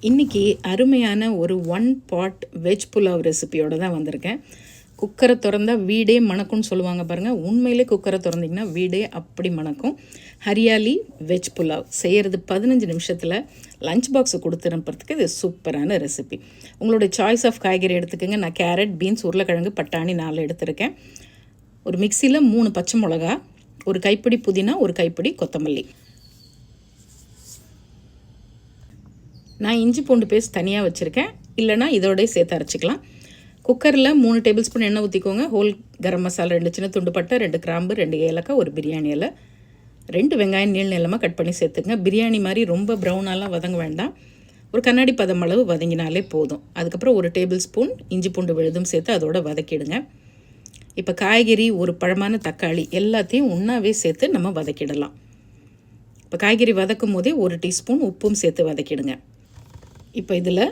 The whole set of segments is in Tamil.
இன்றைக்கி அருமையான ஒரு 1 பாட் வெஜ் புலாவ் ரெசிபியோடு தான் வந்திருக்கேன். குக்கரை திறந்தா வீடே மணக்கும்னு சொல்லுவாங்க பாருங்கள். உண்மையிலே குக்கரை திறந்திங்கன்னா வீடே அப்படி மணக்கும். ஹரியாலி வெஜ் புலாவ் செய்கிறது 15 நிமிஷத்தில் லஞ்ச் பாக்ஸு கொடுத்து அனுப்புறதுக்கு இது சூப்பரான ரெசிபி. உங்களோட சாய்ஸ் ஆஃப் காய்கறி எடுத்துக்கோங்க. நான் கேரட், பீன்ஸ், உருளைக்கிழங்கு, பட்டாணி 4 எடுத்திருக்கேன். ஒரு மிக்சியில் 3 பச்சை மிளகா, ஒரு கைப்பிடி புதினா, ஒரு கைப்பிடி கொத்தமல்லி. நான் இஞ்சி பூண்டு பேஸ்ட் தனியாக வச்சுருக்கேன், இல்லைனா இதோடய சேர்த்து அரைச்சிக்கலாம். குக்கரில் 3 டேபிள் ஸ்பூன் எண்ணெய் ஊற்றிக்கோங்க. ஹோல் கரம் மசாலா, 2 சின்ன துண்டு பட்டை, 2 கிராம்பு, 2 ஏலக்காய், ஒரு பிரியாணி இலை, 2 வெங்காயம் நீளமாக கட் பண்ணி சேர்த்துங்க. பிரியாணி மாதிரி ரொம்ப ப்ரௌனாலாம் வதங்க வேண்டாம், ஒரு கண்ணாடி பதம் அளவு வதங்கினாலே போதும். அதுக்கப்புறம் 1 டேபிள் ஸ்பூன் இஞ்சி பூண்டு விழுதும் சேர்த்து அதோட வதக்கிடுங்க. இப்போ காய்கறி, ஒரு பழமான தக்காளி எல்லாத்தையும் ஒன்றாவே சேர்த்து நம்ம வதக்கிடலாம். இப்போ காய்கறி வதக்கும் போதே 1 டீஸ்பூன் உப்பும் சேர்த்து வதக்கிடுங்க. இப்போ இதில்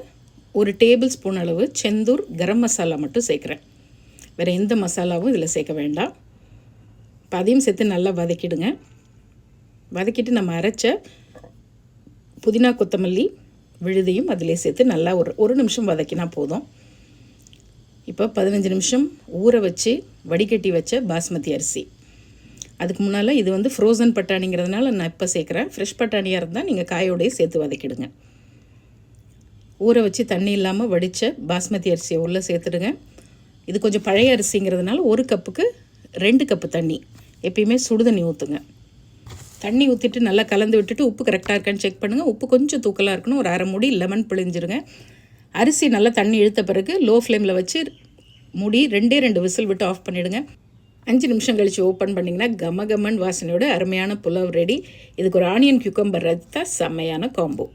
1 டேபிள் ஸ்பூன் அளவு செந்தூர் கரம் மசாலா மட்டும் சேர்க்குறேன். வேறு எந்த மசாலாவும் இதில் சேர்க்க வேண்டாம். இப்போ அதையும் சேர்த்து நல்லா வதக்கிடுங்க. வதக்கிட்டு நம்ம அரைச்ச புதினா, கொத்தமல்லி விழுதையும் அதிலே சேர்த்து நல்லா ஒரு நிமிஷம் வதக்கினா போதும். இப்போ 15 நிமிஷம் ஊற வச்சு வடிகட்டி வச்ச பாஸ்மதி அரிசி. அதுக்கு முன்னால் இது ஃப்ரோசன் பட்டாணிங்கிறதுனால நான் இப்போ சேர்க்குறேன். ஃப்ரெஷ் பட்டாணியாக இருந்தால் நீங்கள் காயோடையே சேர்த்து வதக்கிடுங்க. ஊற வச்சு தண்ணி இல்லாமல் வடித்த பாஸ்மதி அரிசியை உள்ளே சேர்த்துடுங்க. இது கொஞ்சம் பழைய அரிசிங்கிறதுனால 1 கப்புக்கு 2 கப்பு தண்ணி. எப்பயுமே சுடுதண்ணி ஊற்றுங்க. தண்ணி ஊற்றிட்டு நல்லா கலந்து விட்டுட்டு உப்பு கரெக்டாக இருக்கான்னு செக் பண்ணுங்கள். உப்பு கொஞ்சம் தூக்கலாக இருக்கணும். ஒரு 1/2 மூடி லெமன் பிழிஞ்சிருங்க. அரிசி நல்லா தண்ணி இழுத்த பிறகு லோ ஃப்ளேமில் வச்சு மூடி 2 விசில் விட்டு ஆஃப் பண்ணிவிடுங்க. 5 நிமிஷம் கழித்து ஓப்பன் பண்ணிங்கன்னா கமகமன் வாசனையோட அருமையான புலாவ் ரெடி. இதுக்கு ஒரு ஆனியன் கியூக்கம்பர் ரத்தா செம்மையான காம்போ.